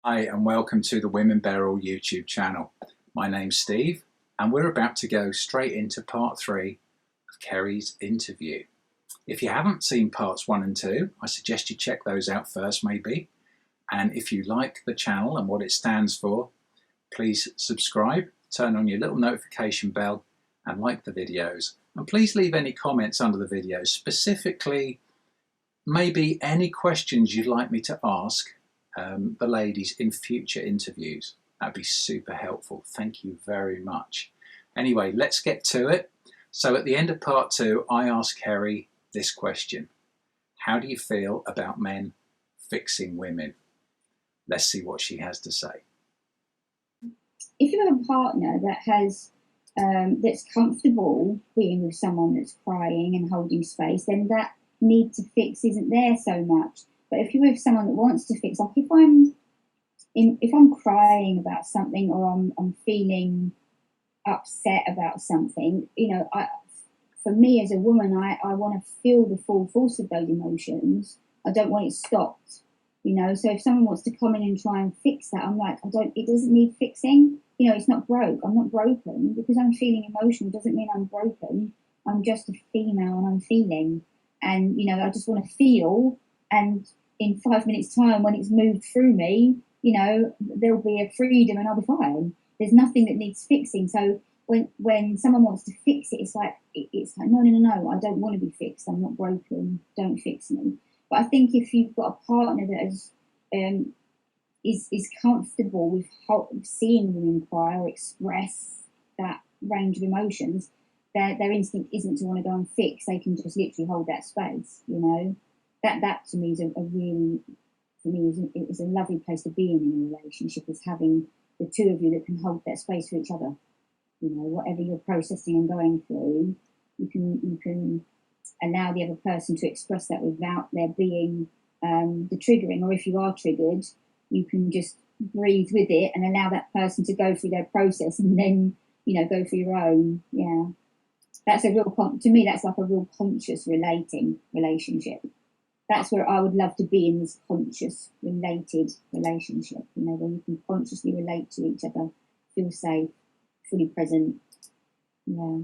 Hi, and welcome to the Women Beryl YouTube channel. My name's Steve, and we're about to go straight into part 3 of Keri's interview. If you haven't seen parts 1 and 2, I suggest you check those out first, maybe. And if you like the channel and what it stands for, please subscribe, turn on your little notification bell, and like the videos. And please leave any comments under the videos, specifically maybe any questions you'd like me to ask the ladies in future interviews. That'd be super helpful. Thank you very much. Anyway, let's get to it. So at the end of part 2, I asked Keri this question. How do you feel about men fixing women? Let's see what she has to say. If you have a partner that has that's comfortable being with someone that's crying and holding space, then that need to fix isn't there so much. But if you're with someone that wants to fix, like if I'm crying about something, or I'm feeling upset about something, for me as a woman, I want to feel the full force of those emotions. I don't want it stopped. So if someone wants to come in and try and fix that, I'm like, it doesn't need fixing. It's not broke. I'm not broken. Because I'm feeling emotional doesn't mean I'm broken. I'm just a female and I'm feeling. And, I just want to feel. And in 5 minutes' time, when it's moved through me, there'll be a freedom and I'll be fine. There's nothing that needs fixing. So when someone wants to fix it, it's like, no, I don't want to be fixed. I'm not broken. Don't fix me. But I think if you've got a partner that is comfortable with seeing women cry or express that range of emotions, their instinct isn't to want to go and fix. They can just literally hold that space. That to me is is a lovely place to be in a relationship, is having the two of you that can hold that space for each other. Whatever you're processing and going through, you can allow the other person to express that without there being the triggering. Or if you are triggered, you can just breathe with it and allow that person to go through their process, and then go for your own. Yeah, that's to me that's like a real conscious relating relationship. That's where I would love to be, in this conscious related relationship, where you can consciously relate to each other, feel safe, fully present. Yeah.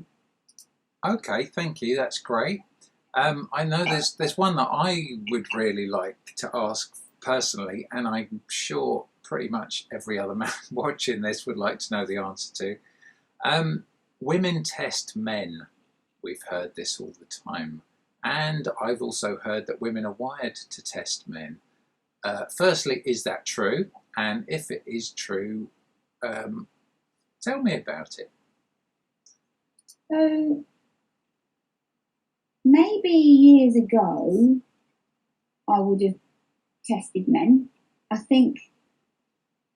Okay, thank you. That's great. I know there's one that I would really like to ask personally, and I'm sure pretty much every other man watching this would like to know the answer to. Women test men. We've heard this all the time. And I've also heard that women are wired to test men. Firstly, is that true? And if it is true, tell me about it. So maybe years ago, I would have tested men. I think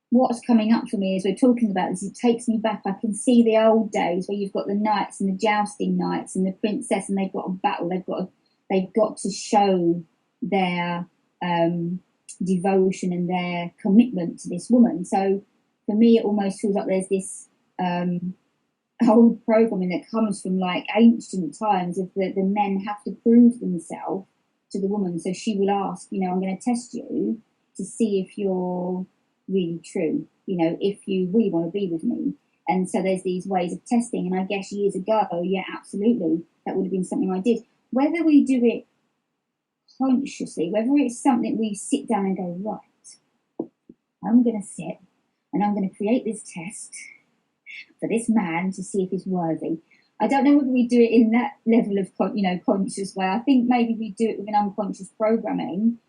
what's coming up for me as we're talking about this, it takes me back. I can see the old days where you've got the knights and the jousting knights and the princess, and they've got a battle. They've got to show their devotion and their commitment to this woman. So for me, it almost feels like there's this old programming that comes from like ancient times, of the men have to prove themselves to the woman. So she will ask, I'm going to test you to see if you're really true, if you really want to be with me. And so there's these ways of testing. And I guess years ago, yeah, absolutely, that would have been something I did. Whether we do it consciously, whether it's something we sit down and go, right, I'm going to sit and I'm going to create this test for this man to see if he's worthy. I don't know whether we do it in that level of conscious way. I think maybe we do it with an unconscious programming.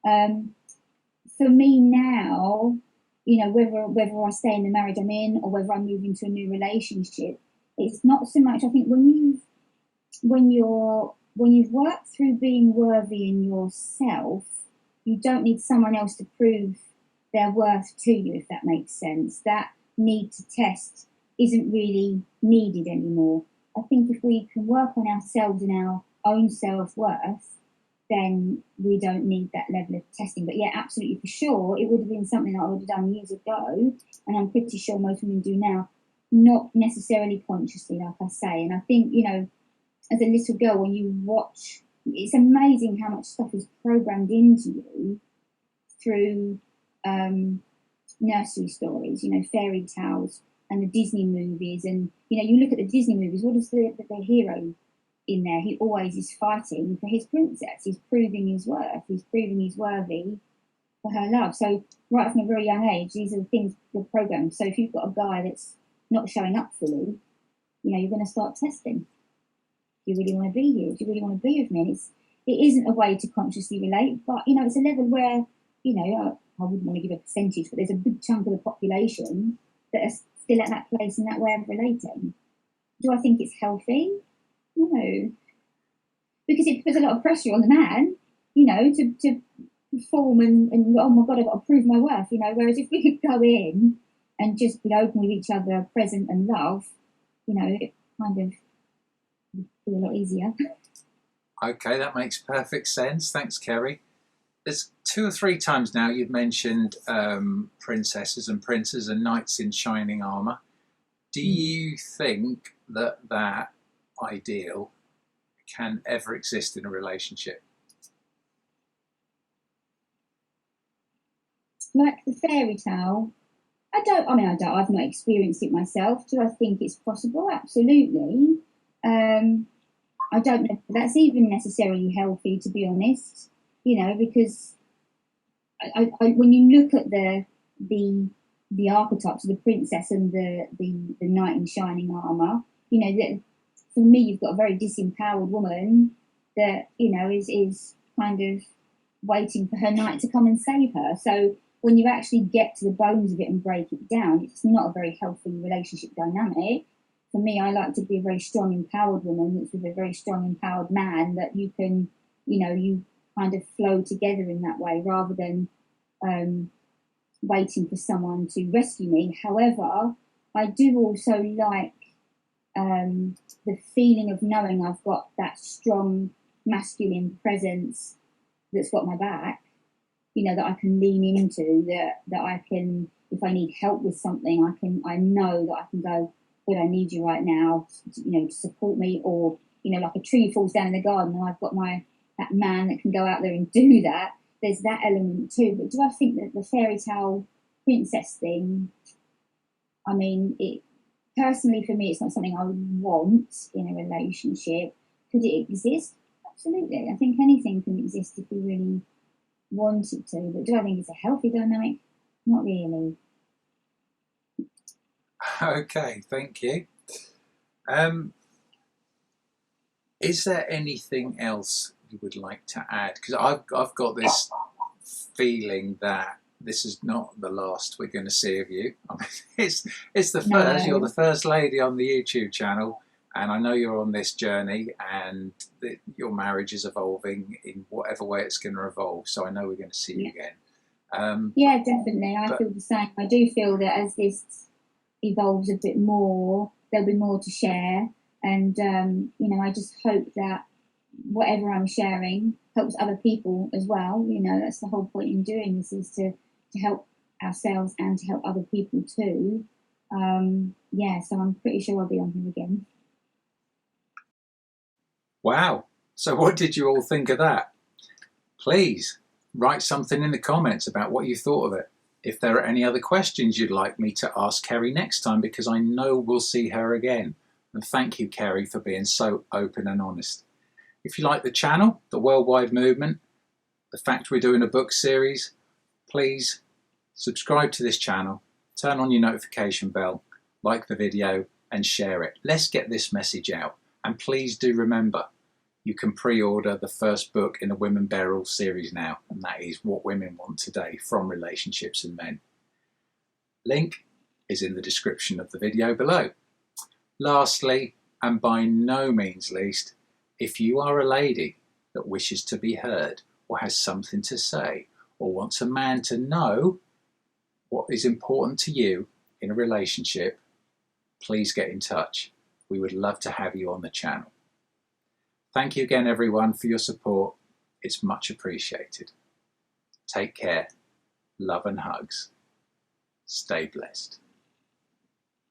For me now, whether I stay in the marriage I'm in or whether I move into a new relationship, it's not so much. I think when you've worked through being worthy in yourself, you don't need someone else to prove their worth to you, if that makes sense. That need to test isn't really needed anymore. I think if we can work on ourselves and our own self-worth, then we don't need that level of testing. But yeah, absolutely, for sure, it would have been something that I would have done years ago, and I'm pretty sure most women do now, not necessarily consciously, like I say. And I think, as a little girl, when you watch, it's amazing how much stuff is programmed into you through nursery stories, fairy tales and the Disney movies. And, you look at the Disney movies, what is the hero in there? He always is fighting for his princess. He's proving his worth. He's proving he's worthy for her love. So right from a very young age, these are the things, the programs. So if you've got a guy that's not showing up fully, you're going to start testing. Do you really want to be here? Do you really want to be with me? And it isn't a way to consciously relate, but it's a level where I wouldn't want to give a percentage, but there's a big chunk of the population that are still at that place in that way of relating. Do I think it's healthy? No, because it puts a lot of pressure on the man, to perform and oh my God, I've got to prove my worth, Whereas if we could go in and just be open with each other, present and love, it kind of would be a lot easier. Okay, that makes perfect sense. Thanks, Keri. There's 2 or 3 times now you've mentioned princesses and princes and knights in shining armour. Do you think that ideal can ever exist in a relationship? Like the fairy tale, I've not experienced it myself. Do I think it's possible? Absolutely. I don't know if that's even necessarily healthy, to be honest, because when you look at the archetypes of the princess and the knight in shining armour, that for me, you've got a very disempowered woman that, is kind of waiting for her knight to come and save her. So when you actually get to the bones of it and break it down, it's not a very healthy relationship dynamic. For me, I like to be a very strong, empowered woman that's with a very strong, empowered man that you can, you kind of flow together in that way rather than waiting for someone to rescue me. However, I do also like the feeling of knowing I've got that strong masculine presence that's got my back, that I can lean into, that I can, if I need help with something, I know that I can go, but I need you right now, to support me, or, like a tree falls down in the garden and I've got that man that can go out there and do that. There's that element too. But do I think that the fairy tale princess thing, personally for me, it's not something I would want in a relationship. Could it exist? Absolutely. I think anything can exist if we really wanted to. But do I think it's a healthy dynamic? Not really. Okay, thank you. Is there anything else you would like to add? Because I've got this feeling that this is not the last we're going to see of you. It's the first. No. You're the first lady on the YouTube channel, and I know you're on this journey, and your marriage is evolving in whatever way it's going to evolve. So I know we're going to see you again. Yeah, definitely. I feel the same. I do feel that as this evolves a bit more, there'll be more to share, and I just hope that whatever I'm sharing helps other people as well. That's the whole point in doing this, is to help ourselves and to help other people too. So I'm pretty sure I'll be on here again. Wow. So what did you all think of that? Please write something in the comments about what you thought of it. If there are any other questions you'd like me to ask Keri next time, because I know we'll see her again. And thank you, Keri, for being so open and honest. If you like the channel, the worldwide movement, the fact we're doing a book series, please subscribe to this channel, turn on your notification bell, like the video and share it. Let's get this message out. And please do remember, you can pre-order the first book in the Women Bear All series now, and that is What Women Want Today from Relationships and Men. Link is in the description of the video below. Lastly, and by no means least, if you are a lady that wishes to be heard or has something to say or wants a man to know what is important to you in a relationship, please get in touch. We would love to have you on the channel. Thank you again, everyone, for your support. It's much appreciated. Take care. Love and hugs. Stay blessed.